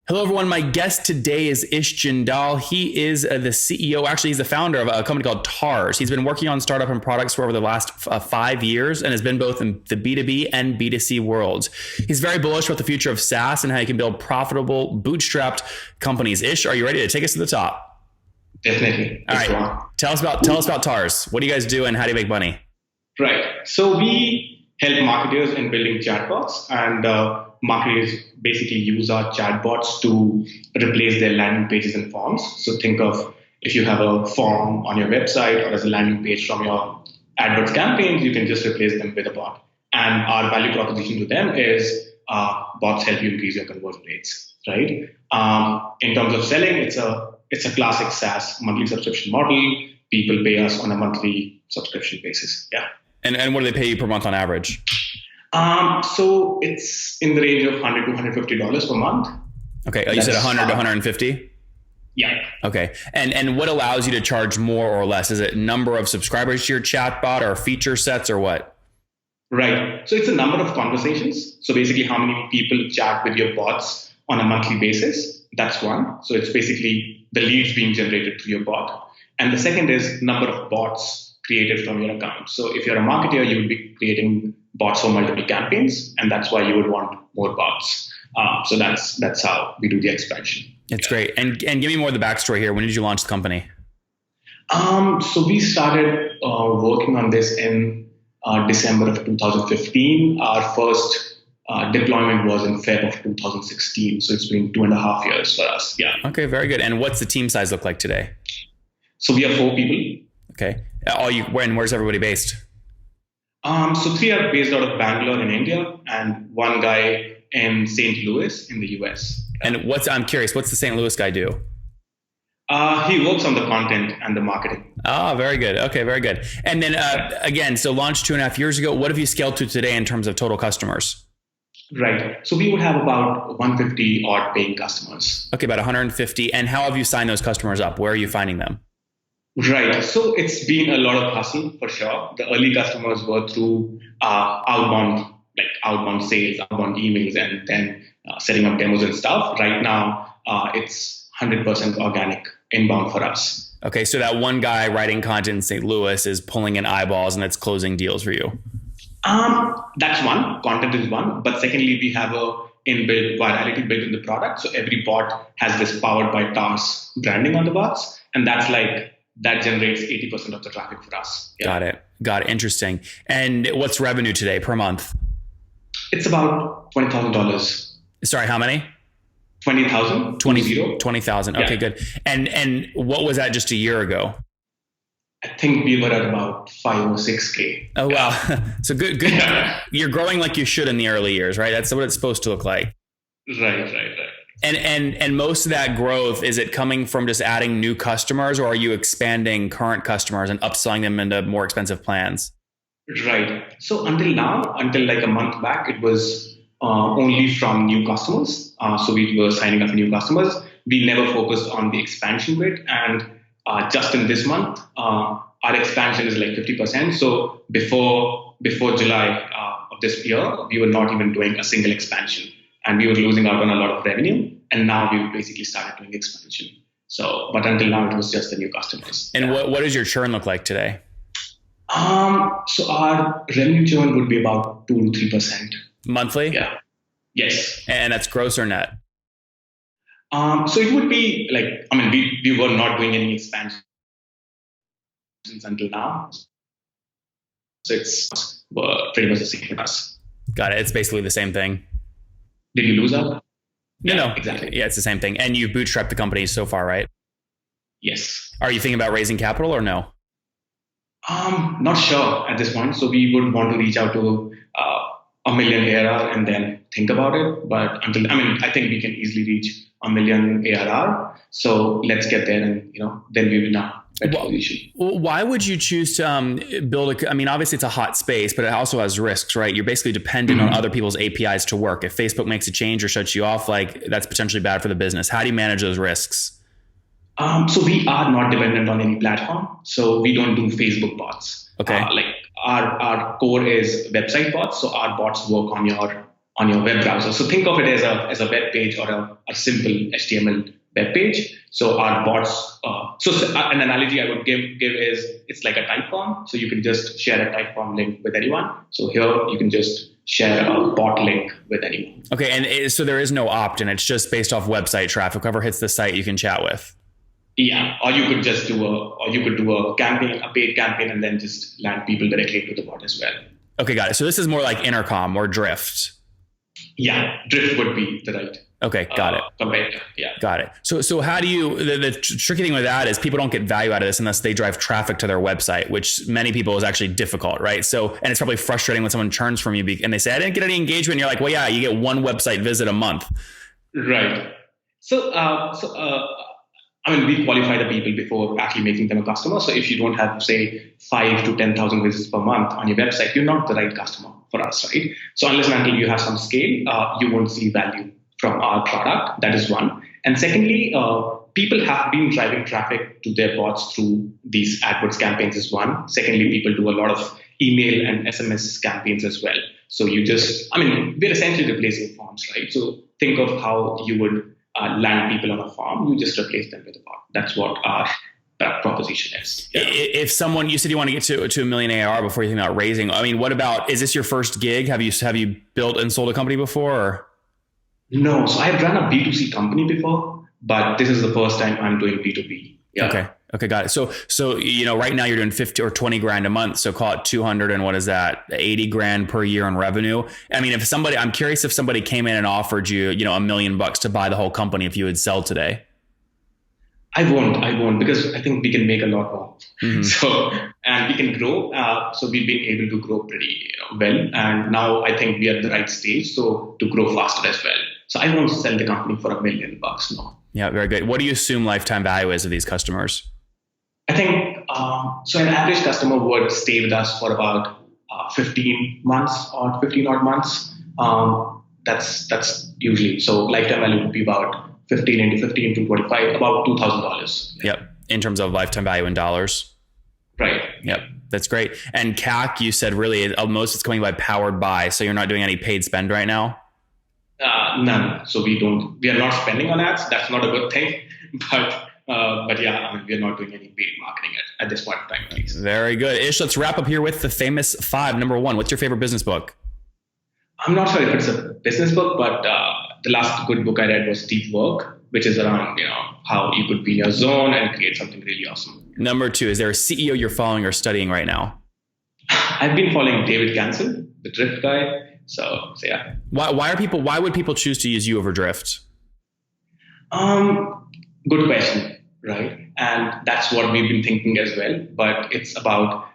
Hello, everyone. My guest today is Ish Jindal. He is the CEO. Actually, he's the founder of a company called TARS. He's been working on startup and products for over the last 5 years and has been both in the B2B and B2C worlds. He's very bullish about the future of SaaS and how you can build profitable, bootstrapped companies. Ish, are you ready to take us to the top? Definitely. All right. Tell us about TARS. What do you guys do and how do you make money? Right. So we help marketers in building chatbots, and marketers basically use our chatbots to replace their landing pages and forms. So think of if you have a form on your website or as a landing page from your AdWords campaigns, you can just replace them with a bot. And our value proposition to them is bots help you increase your conversion rates, right? In terms of selling, it's a classic SaaS monthly subscription model. People pay us on a monthly subscription basis. Yeah. And what do they pay you per month on average? So it's in the range of $100 to $150 per month. Okay. You said 100 to 150? Yeah. Okay. And what allows you to charge more or less? Is it number of subscribers to your chatbot or feature sets or what? Right. So it's a number of conversations. So basically how many people chat with your bots on a monthly basis. That's one. So it's basically the leads being generated through your bot. And the second is number of bots created from your account. So if you're a marketer, you would be creating bots for multiple campaigns, and that's why you would want more bots. So that's how we do the expansion. It's great. And give me more of the backstory here. When did you launch the company? So we started working on this in December of 2015. Our first deployment was in Feb of 2016. So it's been 2.5 years for us. Yeah. Okay, very good. And what's the team size look like today? So we are 4 people. Okay. Where's everybody based? So 3 are based out of Bangalore in India and 1 guy in St. Louis in the US. And I'm curious, what's the St. Louis guy do? He works on the content and the marketing. Oh, very good. Okay, very good. And then again, so launched 2.5 years ago. What have you scaled to today in terms of total customers? Right. So we would have about 150 odd paying customers. Okay, about 150. And how have you signed those customers up? Where are you finding them? Right. So it's been a lot of hustle for sure. The early customers were through outbound sales, outbound emails, and then setting up demos and stuff. Right now, it's 100% organic inbound for us. Okay. So that one guy writing content in St. Louis is pulling in eyeballs and it's closing deals for you. That's one. Content is one. But secondly, we have a inbuilt virality built in the product. So every bot has this powered by TARS branding on the bots. And that generates 80% of the traffic for us. Yeah. Got it. Interesting. And what's revenue today per month? It's about $20,000. Sorry, how many? 20,000. 20,000. Okay, good. And what was that just a year ago? I think we were at about 5 or 6K. Oh, wow. So good. Yeah. You're growing like you should in the early years, right? That's what it's supposed to look like. Right. And most of that growth, is it coming from just adding new customers, or are you expanding current customers and upselling them into more expensive plans? Right. So until like a month back, it was only from new customers. So we were signing up new customers. We never focused on the expansion bit. And just in this month, our expansion is like 50%. So before July of this year, we were not even doing a single expansion. And we were losing out on a lot of revenue. And now we've basically started doing expansion. So, but until now, it was just the new customers. And what does your churn look like today? So our revenue churn would be about 2 to 3%. Monthly? Yeah. Yes. And that's gross or net? So it would be like, we were not doing any expansions until now. So it's pretty much the same for us. Got it. It's basically the same thing. Did you lose out? No, exactly. Yeah, it's the same thing. And you bootstrapped the company so far, right? Yes. Are you thinking about raising capital or no? Not sure at this point. So we would want to reach out to $1 million ARR and then think about it. But I think we can easily reach $1 million ARR. So let's get there, and then we will now. Why would you choose to build obviously it's a hot space, but it also has risks, right? You're basically dependent on other people's APIs to work. If Facebook makes a change or shuts you off, that's potentially bad for the business. How do you manage those risks? So we are not dependent on any platform. So we don't do Facebook bots. Okay. Our core is website bots. So our bots work on your on your web browser. So think of it as a web page or a simple HTML web page. So our bots, an analogy I would give is it's like a type form. So you can just share a type form link with anyone. So here you can just share a bot link with anyone. Okay, and so there is no opt-in. It's just based off website traffic. Whoever hits the site, you can chat with. Yeah, or you could just do a campaign, a paid campaign, and then just land people directly to the bot as well. Okay, got it. So this is more like Intercom or Drift. Yeah, Drift would be the right. Okay, got it. Competitor. Yeah, got it. So how do you? The tricky thing with that is people don't get value out of this unless they drive traffic to their website, which many people is actually difficult, right? So, and it's probably frustrating when someone churns from you and they say, "I didn't get any engagement." And you're like, "Well, yeah, you get one website visit a month." Right. So, we qualify the people before actually making them a customer. So if you don't have, say, 5 to 10,000 visits per month on your website, you're not the right customer for us, right? So unless and until you have some scale, you won't see value from our product. That is one. And secondly, people have been driving traffic to their bots through these AdWords campaigns is one. Secondly, people do a lot of email and SMS campaigns as well. So we're essentially replacing forms, right? So think of how you would land people on a farm, you just replace them with a bot. That's what our proposition is. Yeah. If someone, you said you want to get to $1 million ARR before you think about raising, what about, is this your first gig? Have you built and sold a company before? Or? No, so I've run a B2C company before, but this is the first time I'm doing B2B. Yeah. Okay, got it. So right now you're doing 50 or 20 grand a month. So call it 200 and what is that? 80 grand per year in revenue. I'm curious if somebody came in and offered you, $1 million to buy the whole company, if you would sell today. I won't because I think we can make a lot more. Mm-hmm. So, and we can grow. So we've been able to grow pretty well. And now I think we are at the right stage. So to grow faster as well. So I won't sell the company for $1 million. No. Yeah, very good. What do you assume lifetime value is of these customers? I think, so an average customer would stay with us for about 15 months or 15 odd months. That's usually, so lifetime value would be about 15 into 15 to 25, about $2,000. Yep. In terms of lifetime value in dollars. Right. Yep. That's great. And CAC, you said really most it's coming by powered by. So you're not doing any paid spend right now? None. So we are not spending on ads. That's not a good thing. But yeah, we are not doing any paid marketing at this point in time, at least. Very good. Ish, let's wrap up here with the famous 5. Number 1, what's your favorite business book? I'm not sure if it's a business book, but the last good book I read was Deep Work, which is around, how you could be in your zone and create something really awesome. Number 2, is there a CEO you're following or studying right now? I've been following David Cancel, the Drift guy. So yeah. Why would people choose to use you over Drift? Good question, right? And that's what we've been thinking as well. But it's about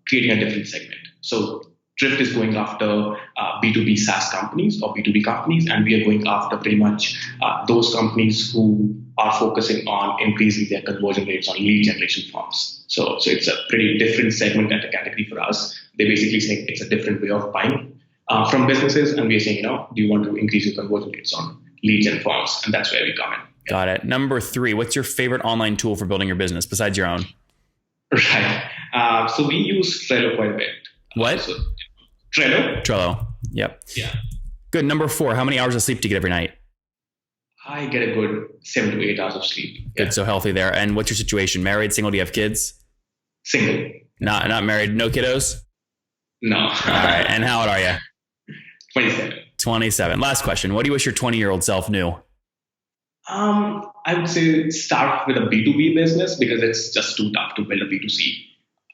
creating a different segment. So Drift is going after B2B SaaS companies or B2B companies, and we are going after pretty much those companies who are focusing on increasing their conversion rates on lead generation forms. So it's a pretty different segment and a category for us. They're basically saying it's a different way of buying from businesses, and we're saying, do you want to increase your conversion rates on leads and forms? And that's where we come in. Got it. Number 3, what's your favorite online tool for building your business besides your own? Right. So we use Trello quite a bit. What? Trello. Yep. Yeah. Good. Number 4, how many hours of sleep do you get every night? I get a good 7 to 8 hours of sleep. Good. So healthy there. And what's your situation? Married, single? Do you have kids? Single. Not married. No kiddos? No. All right. And how old are you? 27. 27. Last question. What do you wish your 20-year-old self knew? I would say start with a B2B business because it's just too tough to build a B2C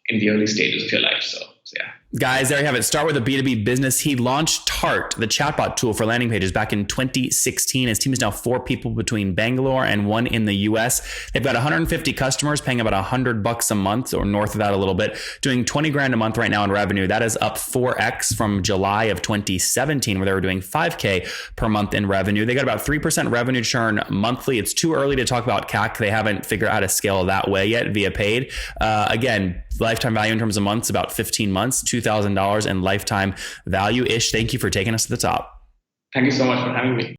in the early stages of your life. So yeah. Guys, there you have it. Start with a B2B business. He launched Tart, the chatbot tool for landing pages, back in 2016. His team is now 4 people between Bangalore and 1 in the US. They've got 150 customers paying about $100 a month or north of that a little bit, doing 20 grand a month right now in revenue. That is up 4x from July of 2017, where they were doing 5K per month in revenue. They got about 3% revenue churn monthly. It's too early to talk about CAC. They haven't figured out how to scale that way yet via paid. Again, lifetime value in terms of months, about 15 months, $2,000 in lifetime value. Ish, thank you for taking us to the top. Thank you so much for having me.